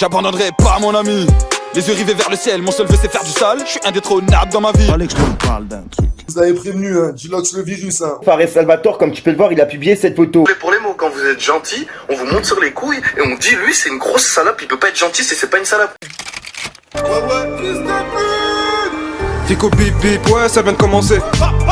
J'abandonnerai pas mon ami. Les yeux rivés vers le ciel, mon seul vœu c'est faire du sale. Je suis indétrônable dans ma vie. Fallait que je te parle d'un truc. Vous avez prévenu, hein, Gilox le virus, hein. Fares Salvatore, comme tu peux le voir, il a publié cette photo. Pour les mots, quand vous êtes gentil, on vous monte sur les couilles et on dit lui c'est une grosse salope, il peut pas être gentil si c'est pas une salope. Fico bip bip, ouais ça vient de commencer.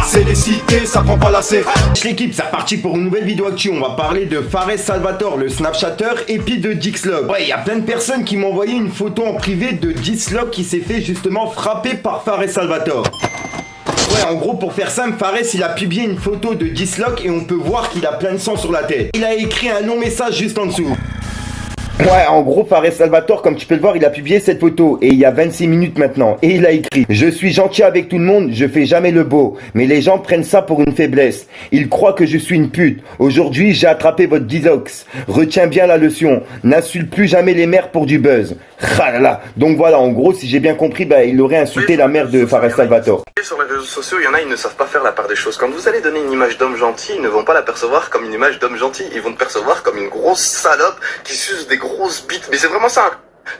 C'est les cités, ça prend pas la C. L'équipe, c'est reparti pour une nouvelle vidéo actu. On va parler de Fares Salvatore, le Snapchatter, et puis de Dixlog. Ouais, il y a plein de personnes qui m'ont envoyé une photo en privé de Dixlog qui s'est fait justement frapper par Fares Salvatore. Ouais, en gros, pour faire simple, Fares, il a publié une photo de Dixlog et on peut voir qu'il a plein de sang sur la tête. Il a écrit un long message juste en dessous. Ouais, en gros, Fares Salvatore, comme tu peux le voir, il a publié cette photo, et il y a 26 minutes maintenant, et il a écrit: je suis gentil avec tout le monde, je fais jamais le beau, mais les gens prennent ça pour une faiblesse. Ils croient que je suis une pute. Aujourd'hui, j'ai attrapé votre Dizox. Retiens bien la leçon, n'insulte plus jamais les mères pour du buzz. Ah là là. Donc voilà, en gros, si j'ai bien compris, bah, il aurait insulté la mère de Fares Salvatore. Sur les réseaux sociaux, il y en a, ils ne savent pas faire la part des choses. Quand vous allez donner une image d'homme gentil, ils ne vont pas la percevoir comme une image d'homme gentil. Ils vont te percevoir comme une grosse salope qui suce des grosses bites. Mais c'est vraiment ça.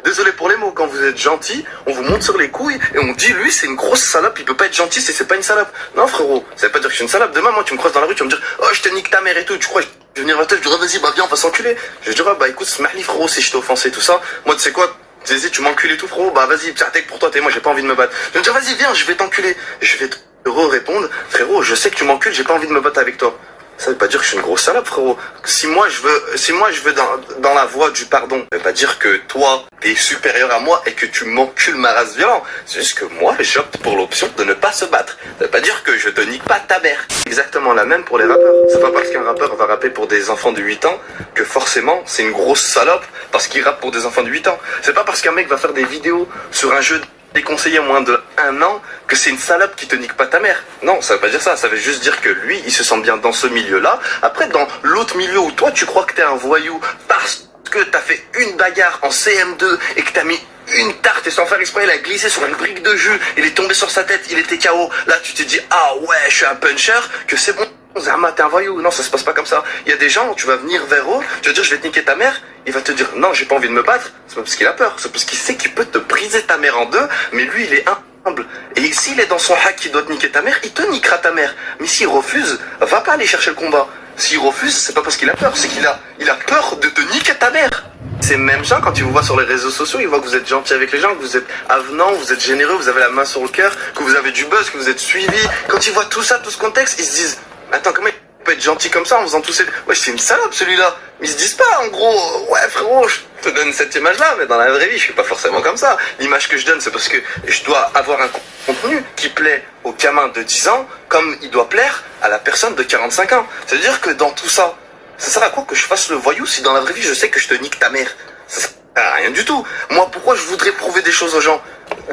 Désolé pour les mots, quand vous êtes gentil, on vous monte sur les couilles et on dit lui c'est une grosse salope, il peut pas être gentil si c'est pas une salope. Non frérot, ça veut pas dire que je suis une salope. Demain moi tu me croises dans la rue, tu vas me dire oh je te nique ta mère et tout, tu crois que je vais venir vers toi, je dirais vas-y bah viens on va s'enculer. Je vais dire bah écoute smahli frérot si je t'ai offensé tout ça. Moi tu sais quoi, tu m'encules et tout frérot, bah vas-y tech pour toi, moi j'ai pas envie de me battre. Je vais me dire vas-y viens je vais t'enculer. Je vais te répondre frérot je sais que tu m'encules, j'ai pas envie de me battre avec toi. Ça veut pas dire que je suis une grosse salope, frérot. Si moi je veux dans la voie du pardon, ça veut pas dire que toi, t'es supérieur à moi et que tu m'encules ma race violente. C'est juste que moi, j'opte pour l'option de ne pas se battre. Ça veut pas dire que je te nique pas ta mère. Exactement la même pour les rappeurs. C'est pas parce qu'un rappeur va rapper pour des enfants de 8 ans que forcément c'est une grosse salope parce qu'il rappe pour des enfants de 8 ans. C'est pas parce qu'un mec va faire des vidéos sur un jeu déconseillé moins de 1 an que c'est une salope qui te nique pas ta mère. Non, ça veut pas dire ça, ça veut juste dire que lui, il se sent bien dans ce milieu-là. Après, dans l'autre milieu où toi, tu crois que t'es un voyou parce que t'as fait une bagarre en CM2 et que t'as mis une tarte et sans faire exprès, il a glissé sur une brique de jus, il est tombé sur sa tête, il était KO. Là, tu t'es dit, ah ouais, je suis un puncher, que c'est bon. Zama, t'es un voyou. Non, ça se passe pas comme ça. Il y a des gens, tu vas venir vers eux, tu vas dire je vais te niquer ta mère, il va te dire non, j'ai pas envie de me battre. C'est pas parce qu'il a peur, c'est parce qu'il sait qu'il peut te briser ta mère en deux, mais lui il est humble. Et s'il est dans son hack qui doit te niquer ta mère, il te niquera ta mère. Mais s'il refuse, va pas aller chercher le combat. S'il refuse, c'est pas parce qu'il a peur, c'est qu'il a peur de te niquer ta mère. Ces mêmes gens, quand ils vous voient sur les réseaux sociaux, ils voient que vous êtes gentil avec les gens, que vous êtes avenant, vous êtes généreux, vous avez la main sur le cœur, que vous avez du buzz, que vous êtes suivi. Quand ils voient tout ça, tout ce contexte, ils se disent attends, comment il peut être gentil comme ça en faisant tout ces... Ouais, c'est une salope celui-là. Ils se disent pas en gros, ouais frérot, je te donne cette image-là, mais dans la vraie vie, je suis pas forcément comme ça. L'image que je donne, c'est parce que je dois avoir un contenu qui plaît au gamin de 10 ans comme il doit plaire à la personne de 45 ans. C'est-à-dire que dans tout ça, ça sert à quoi que je fasse le voyou si dans la vraie vie, je sais que je te nique ta mère? Ça sert à rien du tout. Moi, pourquoi je voudrais prouver des choses aux gens?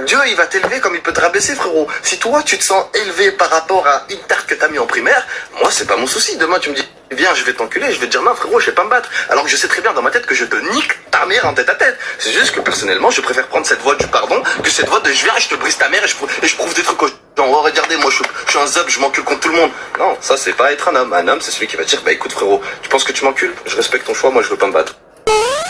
Dieu, il va t'élever comme il peut te rabaisser, frérot. Si toi, tu te sens élevé par rapport à une tarte que t'as mis en primaire, moi, c'est pas mon souci. Demain, tu me dis, viens, je vais t'enculer. Je vais te dire, non, frérot, je vais pas me battre. Alors que je sais très bien dans ma tête que je te nique ta mère en tête à tête. C'est juste que personnellement, je préfère prendre cette voie du pardon que cette voie de je viens, je te brise ta mère et je prouve des trucs aux gens. Oh, regardez, moi, je suis un zob, je m'encule contre tout le monde. Non, ça, c'est pas être un homme. Un homme, c'est celui qui va dire, bah écoute, frérot, tu penses que tu m'encules? Je respecte ton choix, moi, je veux pas me battre.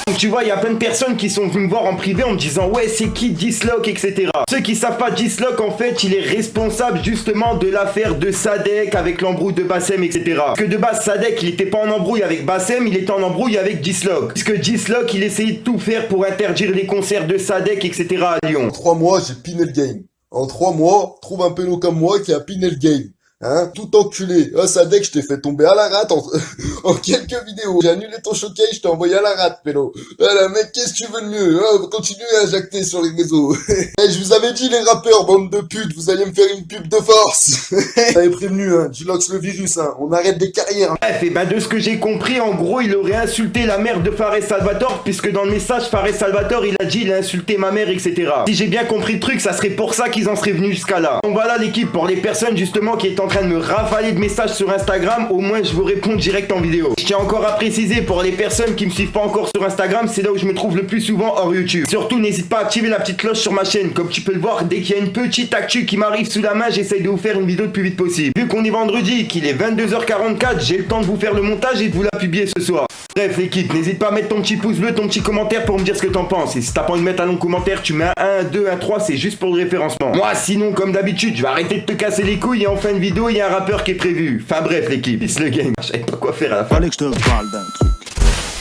Donc tu vois, il y a plein de personnes qui sont venues me voir en privé en me disant ouais c'est qui Dixlog, etc. Ceux qui savent pas, Dixlog en fait il est responsable justement de l'affaire de Sadek avec l'embrouille de Bassem, etc. Parce que de base Sadek il était pas en embrouille avec Bassem, il était en embrouille avec Dixlog. Puisque Dixlog il essayait de tout faire pour interdire les concerts de Sadek, etc. à Lyon. En 3 mois, j'ai piné le game. En 3 mois, trouve un pélo comme moi qui a piné le game. Hein, tout enculé. Ah, Sadek, je t'ai fait tomber à la rate en quelques vidéos. J'ai annulé ton showcase, je t'ai envoyé à la rate, pélo. Voilà, mec, qu'est-ce que tu veux de mieux? Ah, continuez à jacter sur les réseaux. Eh, je vous avais dit, les rappeurs, bande de putes, vous alliez me faire une pub de force. Vous avez prévenu, hein, Gilox le virus, hein, on arrête des carrières. Bref, et ben de ce que j'ai compris, en gros, il aurait insulté la mère de Fares Salvatore, puisque dans le message, Fares Salvatore, il a dit, il a insulté ma mère, etc. Si j'ai bien compris le truc, ça serait pour ça qu'ils en seraient venus jusqu'à là. Donc voilà l'équipe, pour les personnes justement qui étaient en en train de me ravaler de messages sur Instagram, au moins je vous réponds direct en vidéo. Je tiens encore à préciser pour les personnes qui me suivent pas encore sur Instagram, c'est là où je me trouve le plus souvent hors YouTube. Surtout n'hésite pas à activer la petite cloche sur ma chaîne, comme tu peux le voir, dès qu'il y a une petite actu qui m'arrive sous la main, j'essaye de vous faire une vidéo le plus vite possible. Vu qu'on est vendredi, qu'il est 22h44, j'ai le temps de vous faire le montage et de vous la publier ce soir. Bref l'équipe, n'hésite pas à mettre ton petit pouce bleu, ton petit commentaire pour me dire ce que t'en penses. Et si t'as pas envie de mettre un long commentaire, tu mets un 1, 2, 1, 3, c'est juste pour le référencement. Moi sinon, comme d'habitude, je vais arrêter de te casser les couilles et en fin de vidéo, il y a un rappeur qui est prévu. Enfin bref l'équipe, peace le game. Je savais pas quoi faire à la fin. Fallait que je te parle d'un truc.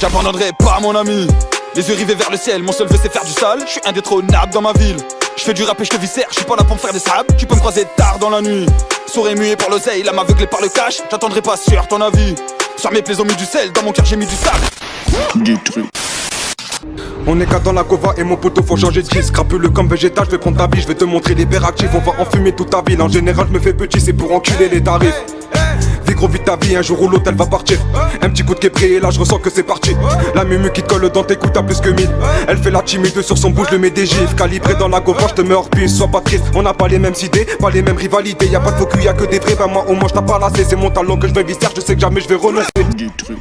J'abandonnerai pas mon ami. Les yeux rivés vers le ciel, mon seul vœu c'est faire du sale. Je suis indétrônable dans ma ville. Je fais du rap et je te viscère, je suis pas là pour me faire des sables. Tu peux me croiser tard dans la nuit. Sourd et muet par l'oseille, l'âme aveuglée par le cash. J'attendrai pas sur ton avis. Sur mes plaies ont mis du sel, dans mon cœur j'ai mis du sable. Du truc. On est qu'à dans la cova et mon poteau faut changer de disque. Crapuleux comme végétal, je vais prendre ta vie, je vais te montrer l'hyperactif. On va enfumer toute ta ville, en général je me fais petit, c'est pour enculer les tarifs. Vis gros vite ta vie, un jour ou l'autre elle va partir. Un petit coup de québré et là je ressens que c'est parti. La mumu qui te colle dans tes coups t'as plus que 1000. Elle fait la timide sur son bouche, je mets des gifs. Calibré dans la gova, je te mets hors piste, sois pas triste. On n'a pas les mêmes idées, pas les mêmes rivalités. Y'a pas de faux cul, y'a que des vrais, ben moi au moins je t'ai pas lassé. C'est mon talent que je vais visser, je sais que jamais je vais renoncer. Du truc.